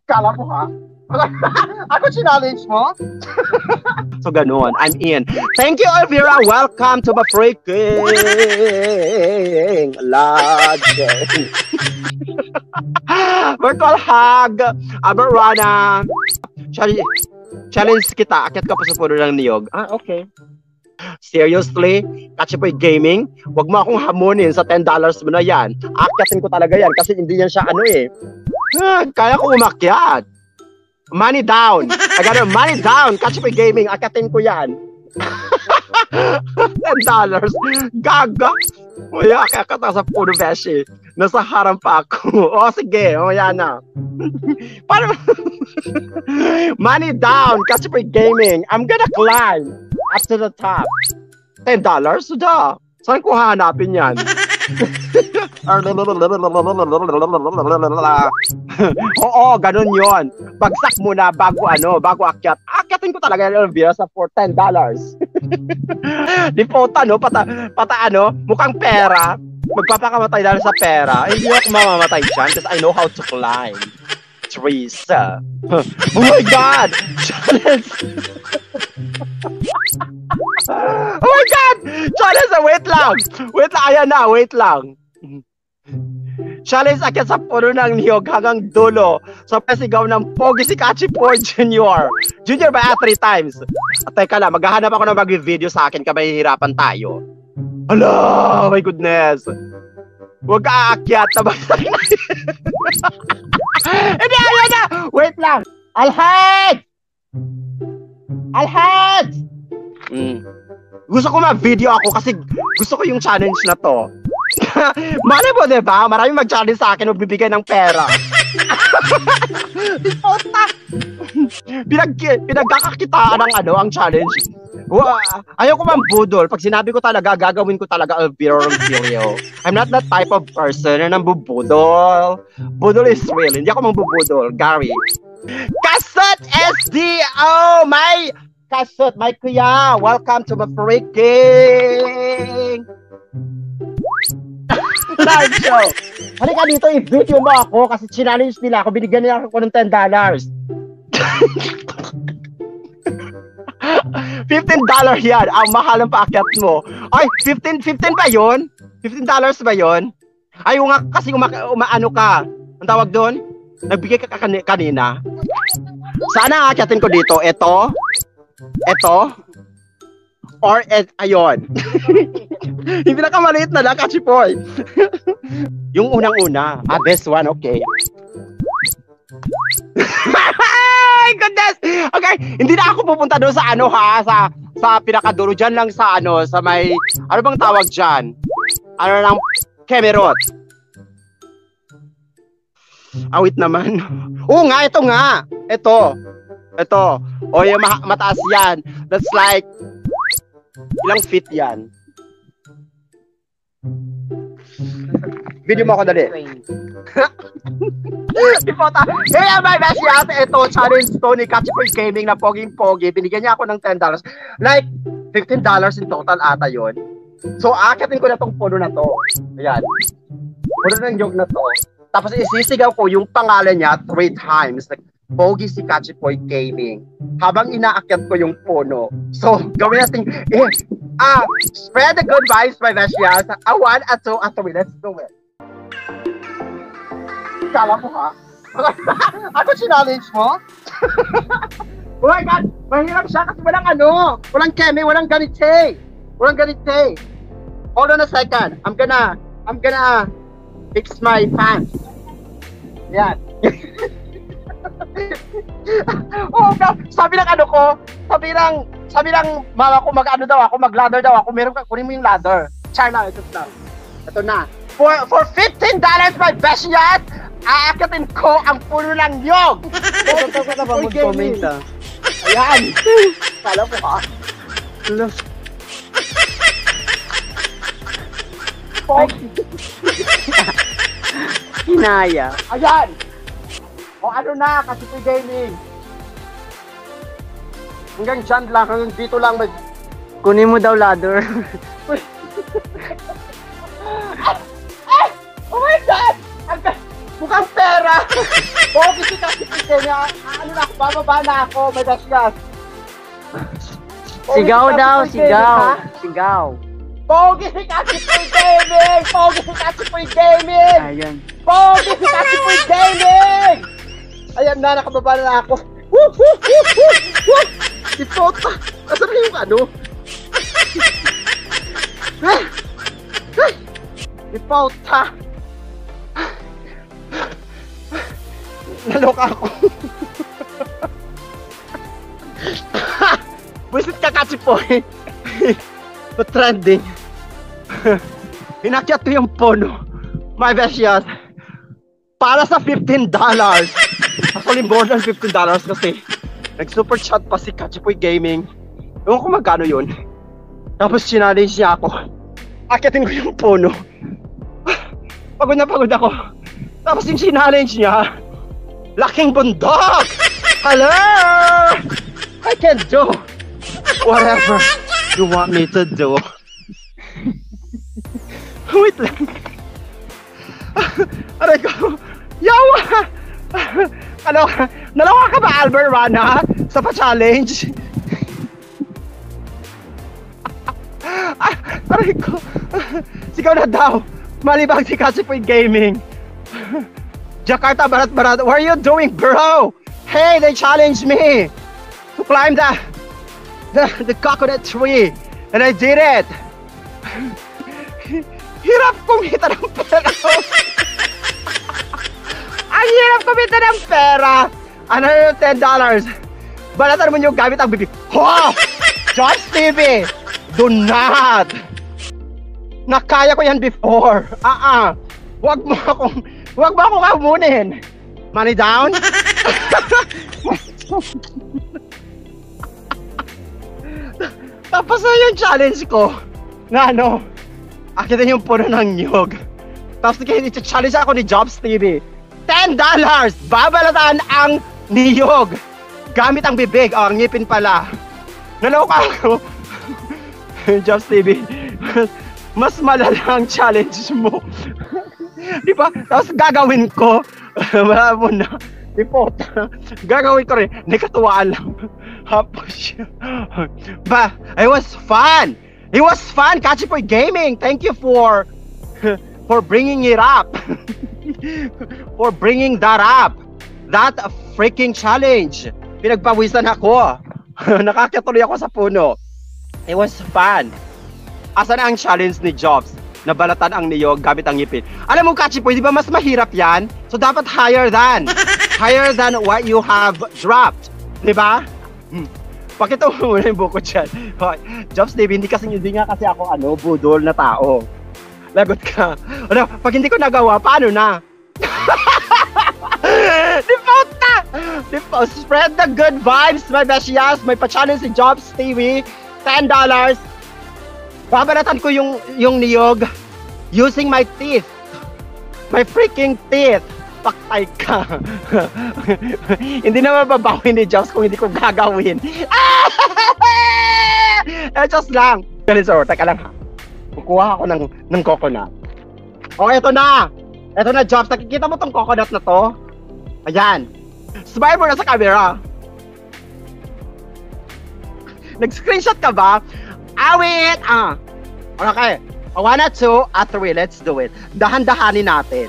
Kala mo ha? Ako challenge mo? So ganun, I'm in. Thank you, Elvira. Welcome to my freaking lodge. Virtual hug. Aberana. Challenge kita. Akit ka pa sa puno ng niyog. Ah, okay. Seriously? Kachipoy Gaming? Huwag mo akong hamunin sa $10 mo na yan. Akyatin ko talaga yan kasi hindi yan siya ano eh. Kaya ko umakyat. Money down. I got money down. Kachipoy Gaming. Akyatin ko yan. $10. Gaga. Uy, akyakat sa puno beshi. Nasa harang pa ako. O sige. O yan na. Paano? Money down. Kachipoy Gaming. I'm gonna climb up to the top. $10? Suda. Saan ko hanapin yan? Oo, ganun yon. Bagsak muna bago akyat. Akyatin ko talaga yung Elvira sa for $10. Di po mukhang pera. Magpapakamatay dahil sa pera. Hindi ako mamamatay dyan because I know how to climb trees. Oh my God! Challenge! Oh my God! Challenge! Wait lang! Ayan na, wait lang. Challenge akyat sa puno ng niyog hanggang dulo sa pasigaw ng Pogi si Kachipoy Jr. Junior ba 3 times? Teka lang, maghahanap ako ng mag-video sa akin ka mahihirapan tayo. Hala! My goodness! Huwag ka aakyat na bagsak na. Hindi, ayan na! Wait lang! Alhaj! Gusto ko mag-video ako kasi gusto ko yung challenge na to. Malay mo, diba? Maraming mag-challenge sa akin magbibigay ng pera. Pinagkakakitaan ng ang challenge. Ayoko man budol. Pag sinabi ko talaga, gagawin ko talaga Elvira video. I'm not that type of person na nambubudol. Budol is real. Hindi ako mambubudol. Gary. Kasut SD! Oh, my Kasut, my kuya. Welcome to my freaking live show. Halika dito, i-video mo ako kasi challenge nila ako. Binigyan nila ako ng $10. $15 yan. Ang mahal ng paakyat mo. Ay, 15 ba yun? $15 ba yun? Ay, nga kasi umaano ka. Ang tawag doon? Nagbigay ka kanina. Sana aakyatin ko dito. Ito. Or ayon. Yung pinakamaliit na lang, Kachipoy. Yung unang-una. This one, okay. My goodness! Okay, hindi na ako pupunta doon sa sa pinakadulo dyan lang sa sa may, ano bang tawag dyan? Ng Kemerot. Awit naman. Oo nga, ito nga. Ito. O, yung mataas yan. That's like, ilang feet yan? Video mo ako dali. Hey, my best yata. Ito, challenge to ni Kachipoy Gaming na poging-pogi. Binigyan niya ako ng $10. Like, $15 in total ata yun. So, akyatin ko na tong puno na to. Ayan. Puno ng yog na to. Tapos, isisigaw ko yung pangalan niya 3 times. Like, Pogi si Kachipoy Gaming. Habang inaakyat ko yung puno. So, gawin natin, spread the good vibes, my best yata. 1, 2, 3. Let's do it. Kala mo ha? Ako challenge mo? Oh my God! Mahirap siya kasi walang keme, walang ganite. Hold on a second. I'm gonna fix my pants. Yan. Oh God! Sabi ng sabi ng mama ko mag-ladder daw ako. Kunin mo yung ladder. Char na, ito na. For $15, my best yet, aakyatin ko ang puno ng niyog. Ito ka na ba mag-comment Ayan. Kala mo ha? Kinaya. Ayan. O na, Kachipoy Gaming. Hanggang dyan lang, hanggang dito lang kunin mo daw ladder. Oh my God! Mukhang pera! pera! Pogi si Kachipoy Gaming. Ano na ako, bababa na ako. My gosh, yes. Sigaw daw, sigaw. Sigaw. Pogi si Kachipoy Gaming! Pogi si Kachipoy Gaming! Ayun. Pogi si Kachipoy Gaming! Ayan na, nakababa na ako. Woo! Woo! Woo! Woo! Woo! Ipota! Asan na yung ano? Ay! Ay! Ipota! Naloka ako. Buisit ka Kachipoy. Trending. Inakyat ko yung puno. My best shot. Para sa $15. Actually, more than $15 kasi nag-super chat pa si Kachipoy Gaming. Ewan ko magkano yun. Tapos challenge niya ako. Akyatin ko yung puno. Pagod na pagod ako. Tapos yung challenge niya, laking bundok! Hello! I can do whatever you want me to do. Wait lang. Aray ko. Yawa! Ano? Nalawa ka ba, Albert Rana? Sa pa-challenge? Aray ko. Sigaw na daw. Malibang si Kachipoy Gaming. Jakarta, barat-barat. What are you doing, bro? Hey, they challenged me to climb the coconut tree. And I did it. Hirap kumita ng pera. Ang hirap kumita ng pera. Ano yung $10? Balatan mo yung gamit ang bibig. Ho! Josh TV! Do not! Nakaya ko yan before. Wag mo akong kamunin. Money down? Tapos na yung challenge ko. Nga ano, akitin yung puno ng nyug. Tapos challenge ako ni Jobs TV. $10! Babalatan ang niyog. Gamit ang bibig. Ang ngipin pala. Naloka ako. Jobs TV. Mas malala ang challenge mo. Di ba? Tapos gagawin ko. Wala mo na. Ipota. Gagawin ko rin. Nakatuwaan lang. Hapos siya. Ba, it was fun. It was fun. Kachipoy Gaming. Thank you for bringing it up. For bringing that up. That freaking challenge. Pinagpawisan ako. Nakakatuloy ako sa puno. It was fun. Asan ang challenge ni Jobs? Nabalatan ang niyog gamit ang ngipin. Alam mo, Kachipoy, di ba mas mahirap yan? So dapat higher than what you have dropped. Di ba? Pakita mo muna yung buko dyan. Jobs, Dave, hindi nga kasi ako budol na tao. Lagot ka. Ano, pag hindi ko nagawa, paano na? Di po, spread the good vibes, my beshias. May pa-challenge si Jobs TV. $10. Babalatan ko yung niyog using my teeth. My freaking teeth. Paktay ka. Hindi na mababawi ni Jobs kung hindi ko gagawin. Just lang. Ganito, teka lang ha. Kukuha ako ng coconut. Oh, eto na. Eto na, Jobs. Nakikita mo tong coconut na to? Ayan. Smile mo na sa camera. Nag-screenshot ka ba? Awit! Okay. 1, 2, 3. Let's do it. Dahan-dahanin natin.